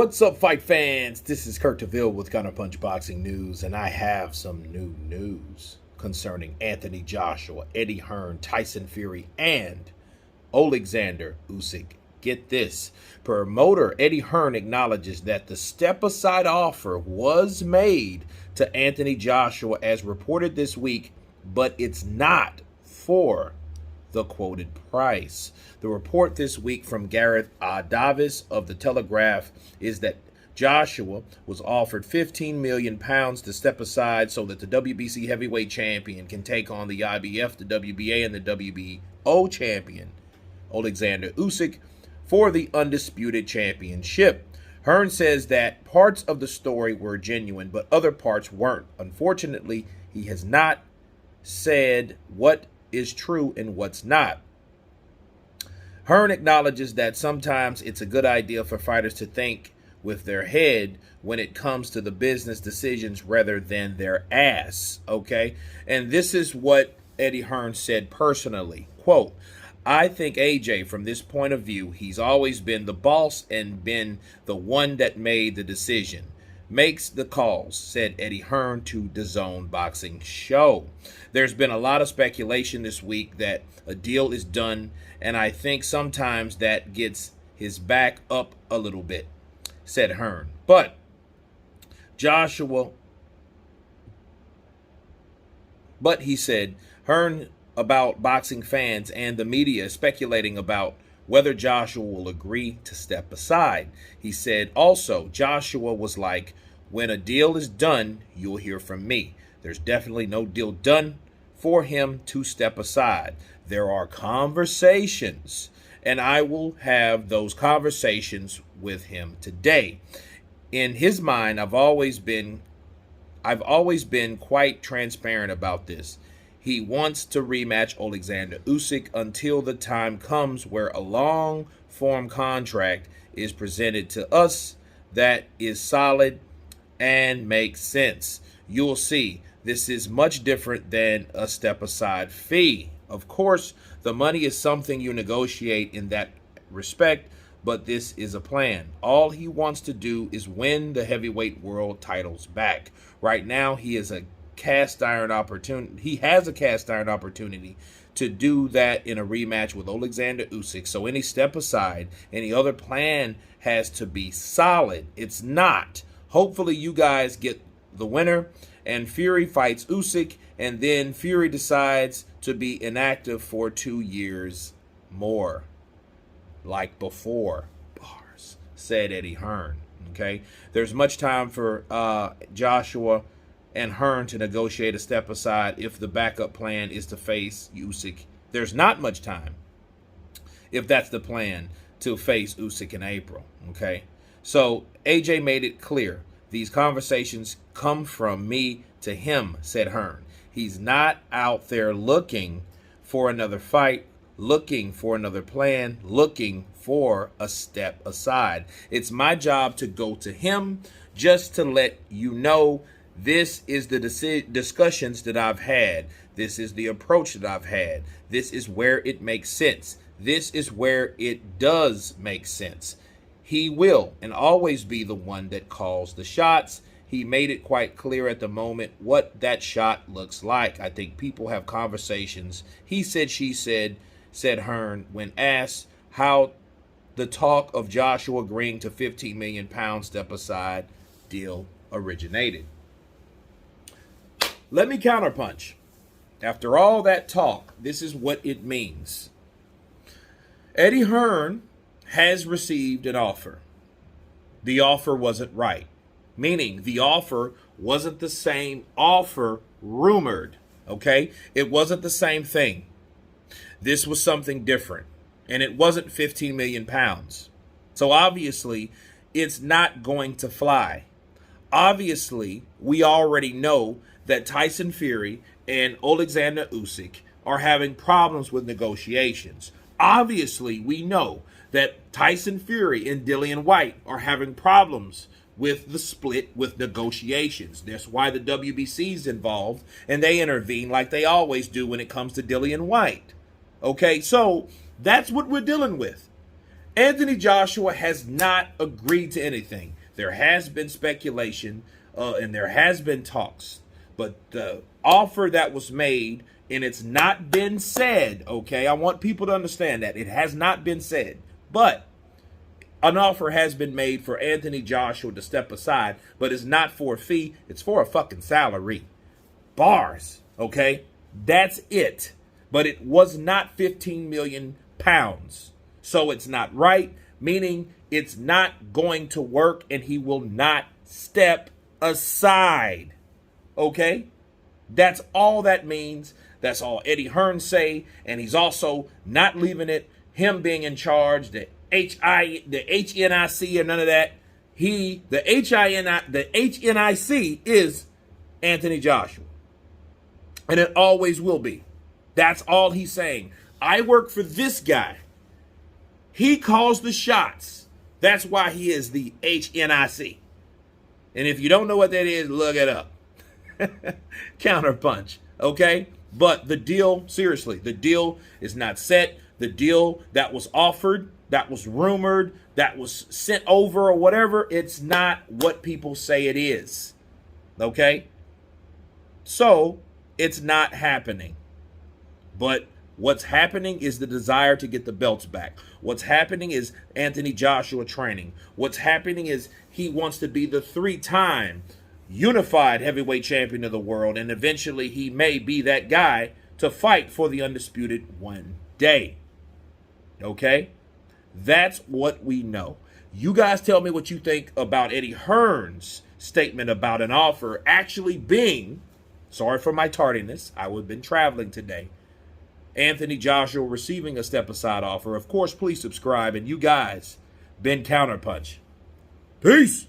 What's up, fight fans? This is Kurt DeVille with Counterpunched Boxing News, and I have some new news concerning Anthony Joshua, Eddie Hearn, Tyson Fury, and Alexander Usyk. Get this. Promoter Eddie Hearn acknowledges that the step-aside offer was made to Anthony Joshua as reported this week, but it's not for the quoted price. The report this week from Gareth Davis of The Telegraph is that Joshua was offered £15 million to step aside so that the WBC heavyweight champion can take on the IBF, the WBA, and the WBO champion, Alexander Usyk, for the undisputed championship. Hearn says that parts of the story were genuine, but other parts weren't. Unfortunately, he has not said what is true and what's not. Hearn acknowledges that sometimes it's a good idea for fighters to think with their head when it comes to the business decisions rather than their ass, okay? And this is what Eddie Hearn said personally. Quote, I think AJ, from this point of view, he's always been the boss and been the one that made the decision. Makes the calls, said Eddie Hearn to the Zone Boxing Show. There's been a lot of speculation this week that a deal is done, and I think sometimes that gets his back up a little bit, said Hearn. But he said, Hearn about boxing fans and the media speculating about whether Joshua will agree to step aside. He said also, Joshua was like, when a deal is done, you'll hear from me. There's definitely no deal done for him to step aside. There are conversations, and I will have those conversations with him today. In his mind, I've always been quite transparent about this. He wants to rematch Alexander Usyk until the time comes where a long-form contract is presented to us that is solid and makes sense. You'll see, this is much different than a step-aside fee. Of course, the money is something you negotiate in that respect, but this is a plan. All he wants to do is win the heavyweight world titles back. Right now, he has a cast iron opportunity to do that in a rematch with Alexander Usyk. So any step aside, any other plan has to be solid. It's not. Hopefully you guys get the winner and Fury fights Usyk, and then Fury decides to be inactive for 2 years more, like before. Bars, said Eddie Hearn. Okay, there's much time for Joshua and Hearn to negotiate a step aside if the backup plan is to face Usyk. There's not much time if that's the plan to face Usyk in April, okay? So AJ made it clear. These conversations come from me to him, said Hearn. He's not out there looking for another fight, looking for another plan, looking for a step aside. It's my job to go to him just to let you know this is the discussions that I've had. This is the approach that I've had. This is where it makes sense. This is where it does make sense. He will and always be the one that calls the shots. He made it quite clear at the moment what that shot looks like. I think people have conversations. He said, she said Hearn, when asked how the talk of Joshua agreeing to £15 million step aside deal originated. Let me counterpunch. After all that talk, this is what it means. Eddie Hearn has received an offer. The offer wasn't right, meaning the offer wasn't the same offer rumored, okay? It wasn't the same thing. This was something different, and it wasn't £15 million. So obviously, it's not going to fly. Obviously, we already know that Tyson Fury and Alexander Usyk are having problems with negotiations. Obviously, we know that Tyson Fury and Dillian Whyte are having problems with the split with negotiations. That's why the WBC's involved, and they intervene like they always do when it comes to Dillian Whyte. Okay, so that's what we're dealing with. Anthony Joshua has not agreed to anything. There has been speculation and there has been talks, but the offer that was made, and it's not been said, okay? I want people to understand that. It has not been said, but an offer has been made for Anthony Joshua to step aside, but it's not for a fee. It's for a fucking salary. Bars, okay? That's it. But it was not 15 million pounds. So it's not right, meaning it's not going to work, and he will not step aside. Okay? That's all that means. That's all Eddie Hearn say, and he's also not leaving it him being in charge, the HNIC or none of that. The HNIC is Anthony Joshua. And it always will be. That's all he's saying. I work for this guy. He calls the shots. That's why he is the HNIC. And if you don't know what that is, look it up. Counterpunch. Okay? But the deal, seriously, the deal is not set. The deal that was offered, that was rumored, that was sent over or whatever, it's not what people say it is. Okay? So, it's not happening. But what's happening is the desire to get the belts back. What's happening is Anthony Joshua training. What's happening is he wants to be the 3-time unified heavyweight champion of the world, and eventually he may be that guy to fight for the undisputed one day. Okay? That's what we know. You guys tell me what you think about Eddie Hearn's statement about an offer actually being, sorry for my tardiness, I would have been traveling today, Anthony Joshua receiving a step-aside offer. Of course, please subscribe, and you guys been Counterpunch. Peace!